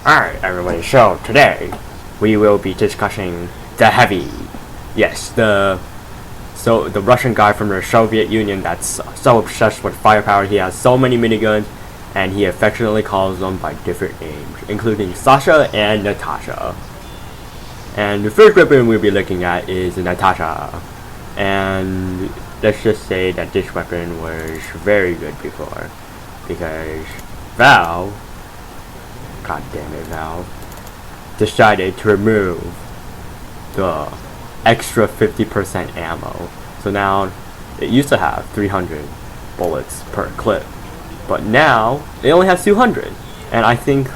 Alright everybody, so today we will be discussing the Heavy. Yes, the Russian guy from the Soviet Union that's so obsessed with firepower. He has so many miniguns and he affectionately calls them by different names, including Sasha and Natasha. And the first weapon we'll be looking at is Natasha. And let's just say that this weapon was very good before, because Valve, god damn it Valve, decided to remove the extra 50% ammo. So now it used to have 300 bullets per clip, but now it only has 200. And I think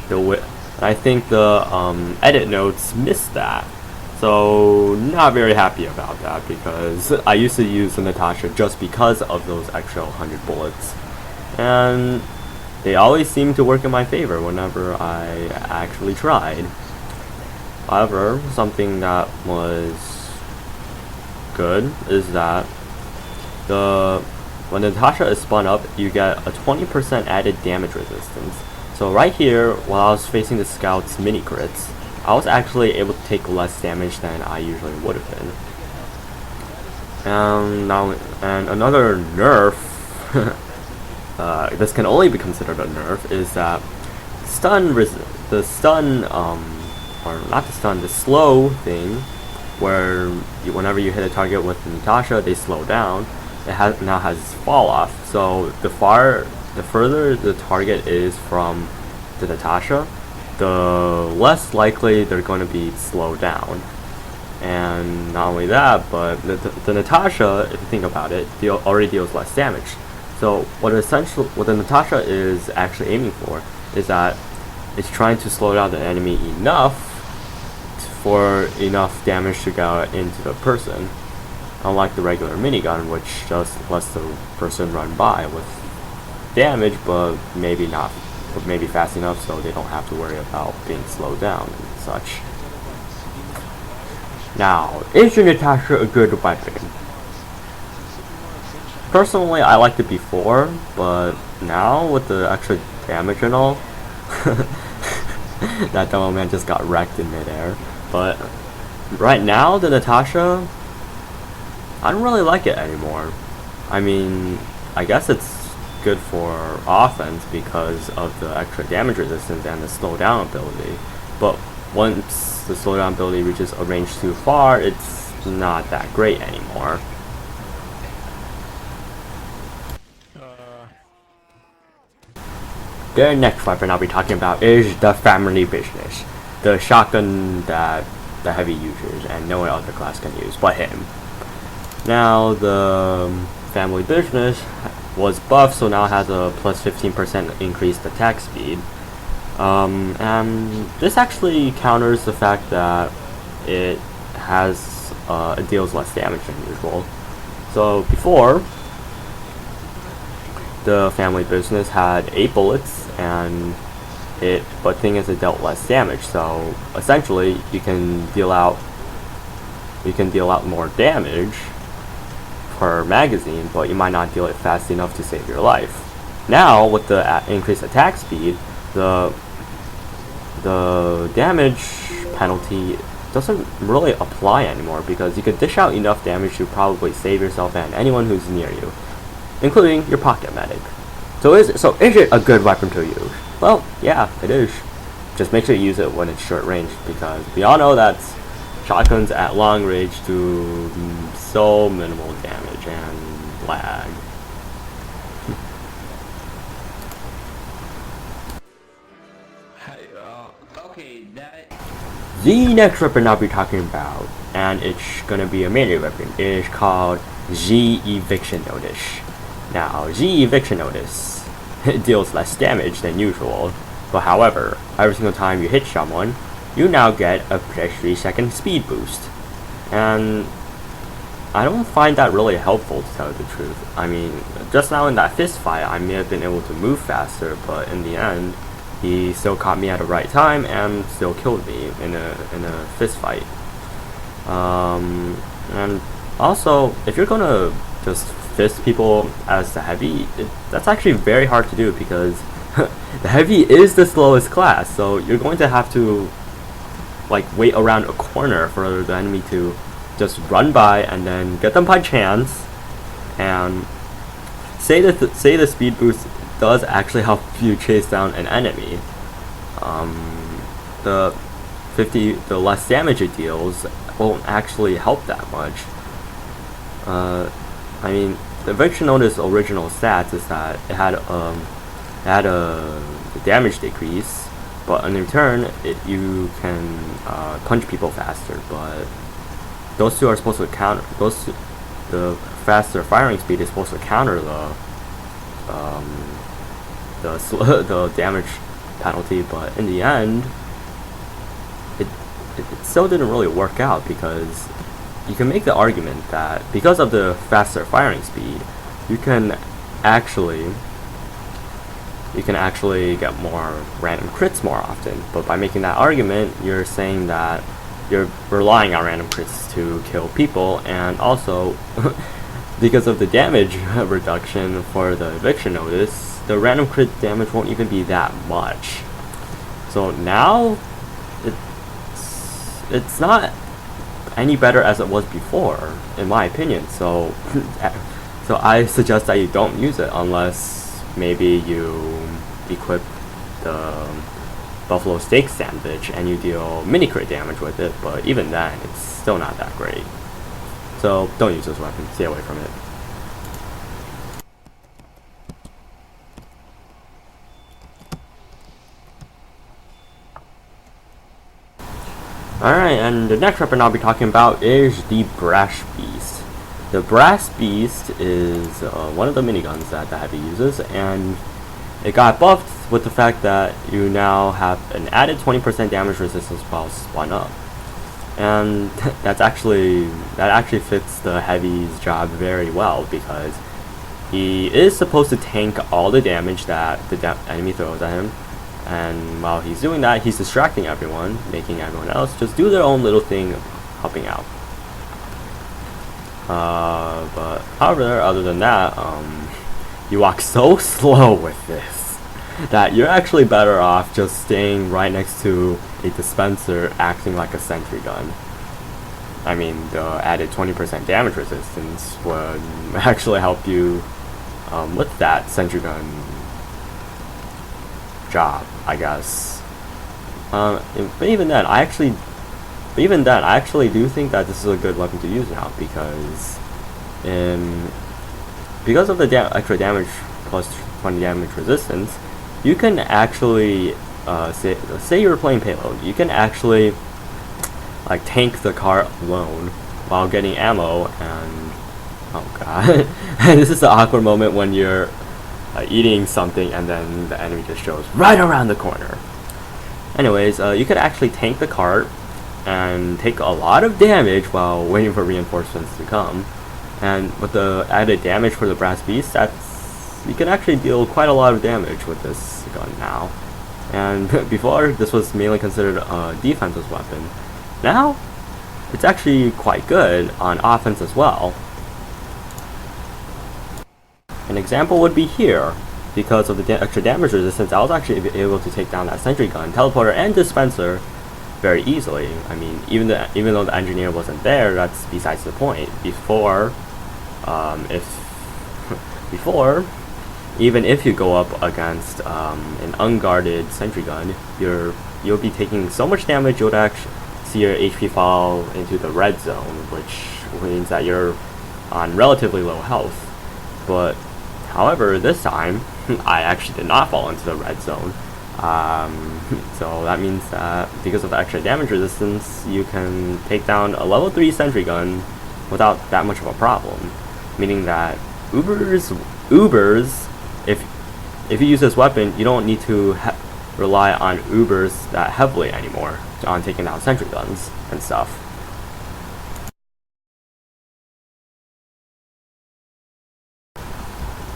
the edit notes missed that. So not very happy about that, because I used to use the Natasha just because of those extra 100 bullets, and they always seem to work in my favor whenever I actually tried. However, something that was good is that when the Natasha is spun up, you get a 20% added damage resistance. So right here, while I was facing the Scout's mini crits, I was actually able to take less damage than I usually would have been. And another nerf, this can only be considered a nerf, is that the slow thing, where whenever you hit a target with Natasha, they slow down. It now has fall off. So the further the target is from the Natasha, the less likely they're going to be slowed down. And not only that, but the Natasha, if you think about it, already deals less damage. So what the Natasha is actually aiming for is that it's trying to slow down the enemy enough for enough damage to go into the person, unlike the regular minigun, which just lets the person run by with damage, but maybe fast enough so they don't have to worry about being slowed down and such. Now, is your Natasha a good weapon? Personally, I liked it before, but now with the extra damage and all, that demo man just got wrecked in midair. But right now, the Natasha, I don't really like it anymore. I mean, I guess it's good for offense because of the extra damage resistance and the slowdown ability, but once the slowdown ability reaches a range too far, it's not that great anymore. The next weapon I'll be talking about is the Family Business, the shotgun that the Heavy uses and no other class can use but him. Now the Family Business was buffed, so now it has a plus 15% increased attack speed. And this actually counters the fact that it deals less damage than usual. So before, the Family Business had 8 bullets, but thing is, it dealt less damage. So essentially, you can deal out more damage per magazine, but you might not deal it fast enough to save your life. Now, with the increased attack speed, the damage penalty doesn't really apply anymore, because you can dish out enough damage to probably save yourself and anyone who's near you, including your pocket medic. So is it a good weapon to use? Well, yeah, it is. Just make sure you use it when it's short range, because we all know that shotguns at long range do so minimal damage and lag. The next weapon I'll be talking about, and it's gonna be a melee weapon, is called Z Eviction Notice. Now, Z Eviction Notice, it deals less damage than usual, but however, every single time you hit someone, you now get a plus 3-second speed boost. And I don't find that really helpful, to tell you the truth. I mean, just now in that fist fight, I may have been able to move faster, but in the end, he still caught me at the right time and still killed me in a fist fight. And also, if you're gonna just fist people as the Heavy, that's actually very hard to do, because the heavy is the slowest class, so you're going to have to like wait around a corner for the enemy to just run by and then get them by chance. And say the speed boost does actually help you chase down an enemy. The less damage it deals won't actually help that much. I mean, the Eviction Notice original stats is that it had a damage decrease, but in return you can punch people faster. But those two are supposed to counter the faster firing speed is supposed to counter the damage penalty, but in the end it still didn't really work out, because you can make the argument that because of the faster firing speed you can actually get more random crits more often. But by making that argument, you're saying that you're relying on random crits to kill people, and also because of the damage reduction for the Eviction Notice, the random crit damage won't even be that much. So now it's not any better as it was before, in my opinion. So so I suggest that you don't use it unless maybe you equip the Buffalo Steak Sandwich and you deal mini crit damage with it, but even then it's still not that great. So don't use this weapon, stay away from it. Alright, and the next weapon I'll be talking about is the Brass Beast. The Brass Beast is one of the miniguns that the Heavy uses, and it got buffed with the fact that you now have an added 20% damage resistance while spun up. And that actually fits the Heavy's job very well, because he is supposed to tank all the damage that the enemy throws at him. And while he's doing that, he's distracting everyone, making everyone else just do their own little thing, helping out. But however, other than that, you walk so slow with this that you're actually better off just staying right next to a dispenser acting like a sentry gun. I mean, the added 20% damage resistance would actually help you with that sentry gun job, I guess. But even then, I actually do think that this is a good weapon to use now, because of the extra damage plus 20 damage resistance, you can actually say you're playing payload, you can actually like tank the car alone while getting ammo. And oh god, this is the awkward moment when you're eating something and then the enemy just shows right around the corner. Anyways, you could actually tank the cart and take a lot of damage while waiting for reinforcements to come. And with the added damage for the Brass Beast, you can actually deal quite a lot of damage with this gun now. And before, this was mainly considered a defensive weapon. Now, it's actually quite good on offense as well. An example would be here. Because of the extra damage resistance, I was actually able to take down that sentry gun, teleporter, and dispenser very easily. I mean, even though the engineer wasn't there, that's besides the point. Even if you go up against an unguarded sentry gun, you'll be taking so much damage you'll actually see your HP fall into the red zone, which means that you're on relatively low health. But however, this time I actually did not fall into the red zone. So that means that because of the extra damage resistance, you can take down a level 3 sentry gun without that much of a problem. Meaning that Ubers, if you use this weapon, you don't need to rely on Ubers that heavily anymore on taking down sentry guns and stuff.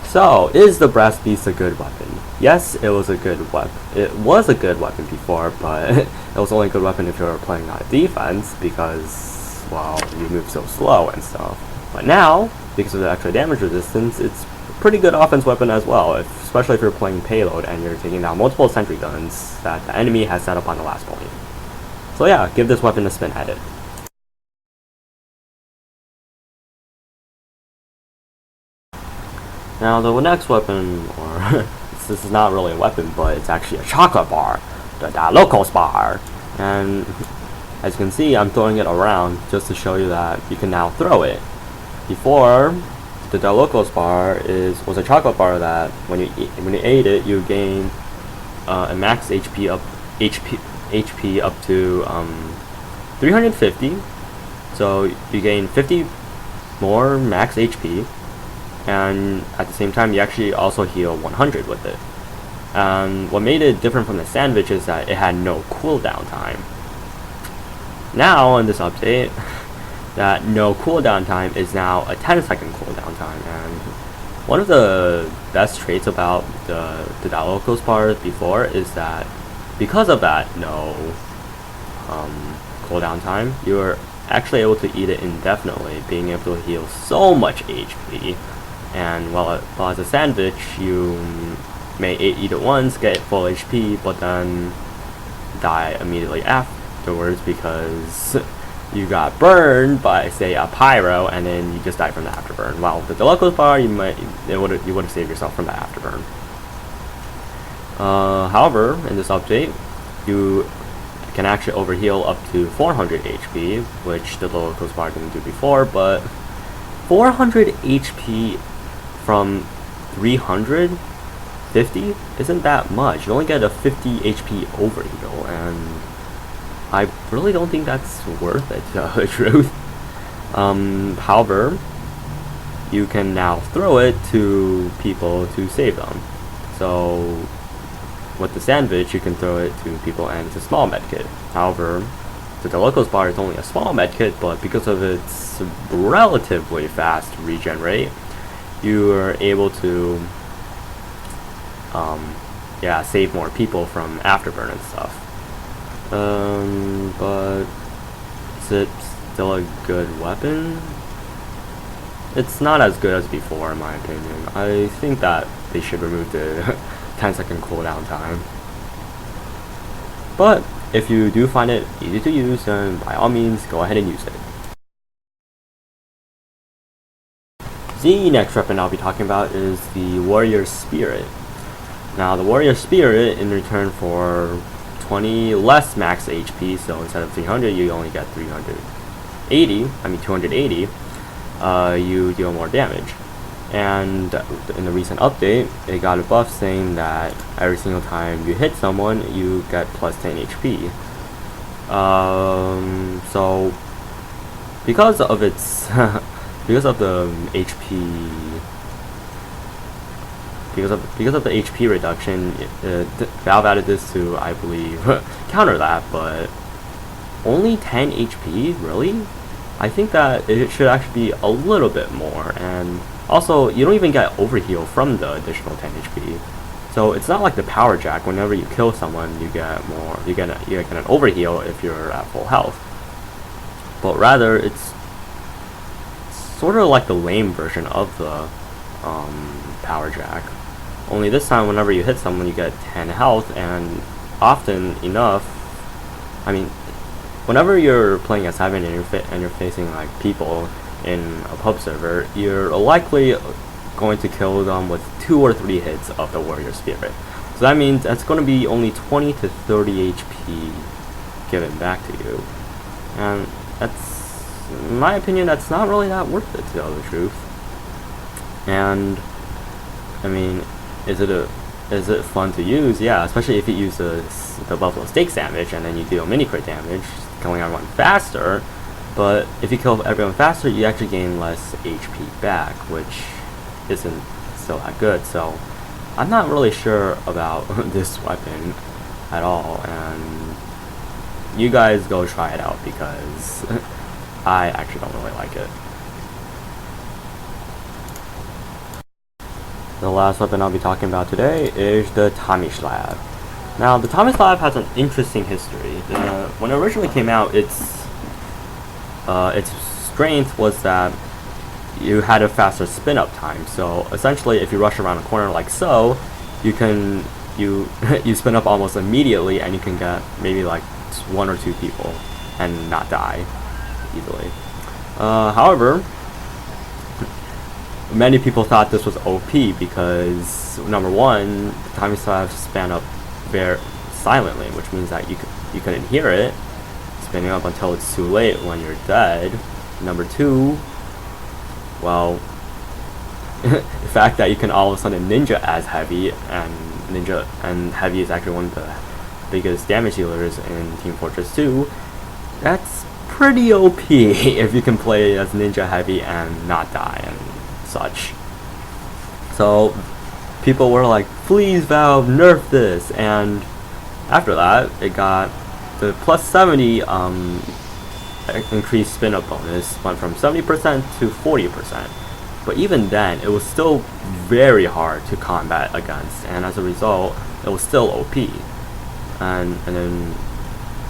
So, is the Brass Beast a good weapon? Yes, it was a good weapon. It was a good weapon before, but it was only a good weapon if you were playing on defense, because, well, you move so slow and stuff. But now, because of the extra damage resistance, it's pretty good offense weapon as well, especially if you're playing payload and you're taking down multiple sentry guns that the enemy has set up on the last point. So yeah, give this weapon a spin at it. Now the next weapon, or this is not really a weapon, but it's actually a chocolate bar, the Locos bar. And as you can see, I'm throwing it around just to show you that you can now throw it. Before, the Locos bar was a chocolate bar that when you ate it, you gain a max HP up to 350. So you gain 50 more max HP, and at the same time you actually also heal 100 with it. And what made it different from the sandwich is that it had no cooldown time. Now in this update, that no cooldown time is now a 10-second cooldown time, and one of the best traits about the Locos bar before is that because of that no cooldown time, you're actually able to eat it indefinitely, being able to heal so much HP. And while as a sandwich, you may eat it once, get full HP, but then die immediately afterwards because you got burned by, say, a pyro, and then you just die from the afterburn. While with the Locos bar, you would have saved yourself from the afterburn. However, in this update, you can actually overheal up to 400 HP, which the Locos bar didn't do before. But 400 HP from 350 isn't that much. You only get a 50 HP overheal, and I really don't think that's worth it, to tell the truth. However, you can now throw it to people to save them. So with the sandwich, you can throw it to people, and it's a small medkit. However, the Locos bar is only a small medkit, but because of its relatively fast regen rate, you are able to save more people from afterburn and stuff. But is it still a good weapon? It's not as good as before, in my opinion. I think that they should remove the 10-second cooldown time. But if you do find it easy to use, then by all means go ahead and use it. The next weapon I'll be talking about is the Warrior Spirit. Now the Warrior Spirit, in return for 20 less max HP, so instead of 300 you only get 280, you deal more damage. And in the recent update, it got a buff saying that every single time you hit someone, you get plus 10 HP. So because of its because of the HP reduction, Valve added this to, I believe, counter that. But only 10 HP, really? I think that it should actually be a little bit more. And also, you don't even get overheal from the additional 10 HP. So it's not like the power jack. Whenever you kill someone, you get more. You get an overheal if you're at full health. But rather, it's sort of like the lame version of the power jack. Only this time, whenever you hit someone, you get 10 health, and often enough, I mean, whenever you're playing as Heaven and you're facing like people in a pub server, you're likely going to kill them with 2 or 3 hits of the Warrior Spirit. So that means that's going to be only 20 to 30 HP given back to you, and that's, in my opinion, that's not really that worth it, to tell the truth. And I mean, is it fun to use? Yeah, especially if you use the Buffalo Steak Sandwich and then you deal mini crit damage, killing everyone faster. But if you kill everyone faster, you actually gain less HP back, which isn't still that good. So I'm not really sure about this weapon at all, and you guys go try it out because I actually don't really like it. The last weapon I'll be talking about today is the Tommy Slab. Now, the Tommy Slab has an interesting history. When it originally came out, its strength was that you had a faster spin up time. So essentially, if you rush around a corner like so, you can you spin up almost immediately, and you can get maybe like 1 or 2 people and not die easily. However, many people thought this was OP because number one, the timing slabs span up very silently, which means that you couldn't hear it spinning up until it's too late when you're dead. Number two, well, the fact that you can all of a sudden ninja as heavy, and heavy is actually one of the biggest damage dealers in Team Fortress 2. That's pretty OP if you can play as ninja heavy and not die and such. So people were like, please Valve, nerf this, and after that it got the plus 70 increased spin up bonus went from 70% to 40%, but even then it was still very hard to combat against, and as a result it was still OP. And then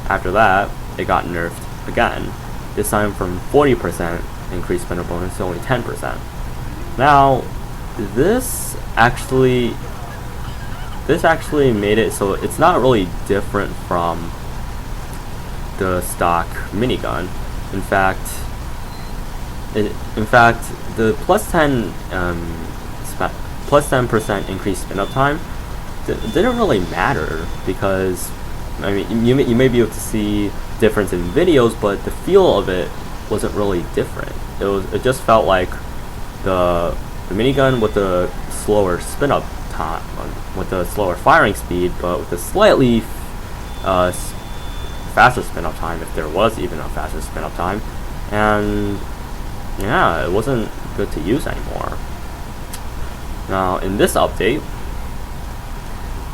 after that it got nerfed again, this time from 40% increased spin up bonus to only 10%. Now this actually made it so it's not really different from the stock minigun. In fact, the plus 10% increased spin up time didn't really matter, because I mean you may be able to see difference in videos, but the feel of it wasn't really different. It just felt like the minigun with the slower spin up time, with the slower firing speed, but with a slightly faster spin up time, if there was even a faster spin up time. And yeah, it wasn't good to use anymore. Now in this update,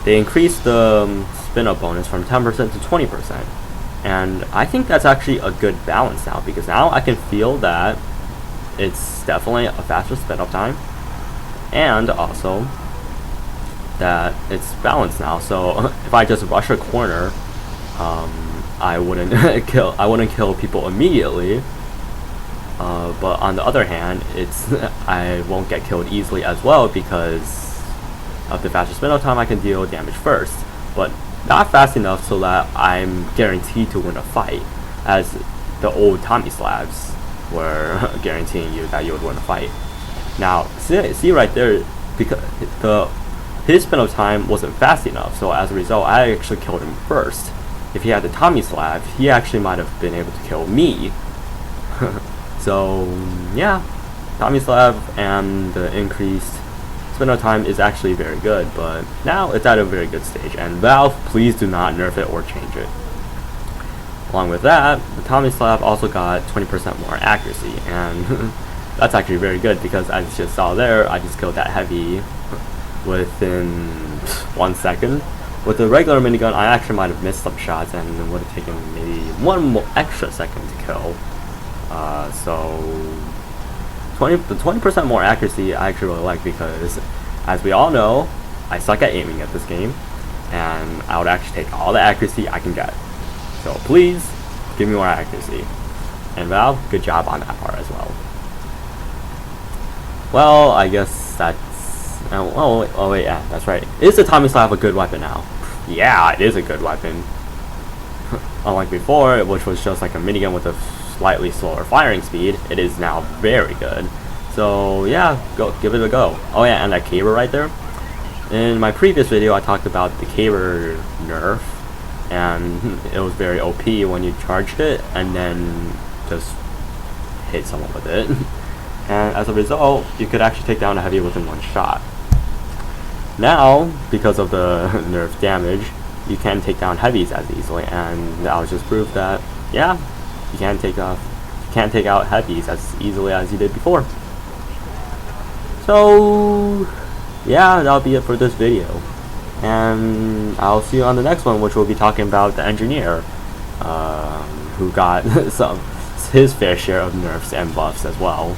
they increased the spin up bonus from 10% to 20%, and I think that's actually a good balance now, because now I can feel that it's definitely a faster spin up time, and also that it's balanced now. So if I just rush a corner, I wouldn't kill people immediately, but on the other hand, I won't get killed easily as well, because of the faster spin up time. I can deal damage first, but not fast enough so that I'm guaranteed to win a fight, as the old Tommy slabs were guaranteeing you that you would win a fight. Now see right there, because his spin up time wasn't fast enough, so as a result I actually killed him first. If he had the Tommy slab, he actually might have been able to kill me. So yeah, Tommy slab and the increased spin up time is actually very good, but now it's at a very good stage, and Valve, please do not nerf it or change it. Along with that, the Tommy slab also got 20% more accuracy, and that's actually very good, because as you just saw there, I just killed that heavy within 1 second. With the regular minigun, I actually might have missed some shots and it would have taken maybe 1 more extra second to kill. So the 20% more accuracy I actually really like, because as we all know, I suck at aiming at this game, and I would actually take all the accuracy I can get. So please give me more accuracy. And Valve, good job on that part as well. Well, I guess that's oh wait, yeah, that's right. Is the Tommy slab a good weapon now? Yeah, it is a good weapon. Unlike before, which was just like a minigun with a slightly slower firing speed, it is now very good. So yeah, go give it a go. Oh yeah, and that caber right there. In my previous video, I talked about the caber nerf, and it was very OP when you charged it and then just hit someone with it. And as a result, you could actually take down a heavy within 1 shot. Now, because of the nerf damage, you can take down heavies as easily, and that was just proof that yeah, you can't take out heavies as easily as you did before. So yeah, that'll be it for this video, and I'll see you on the next one, which will be talking about the engineer, who got his fair share of nerfs and buffs as well.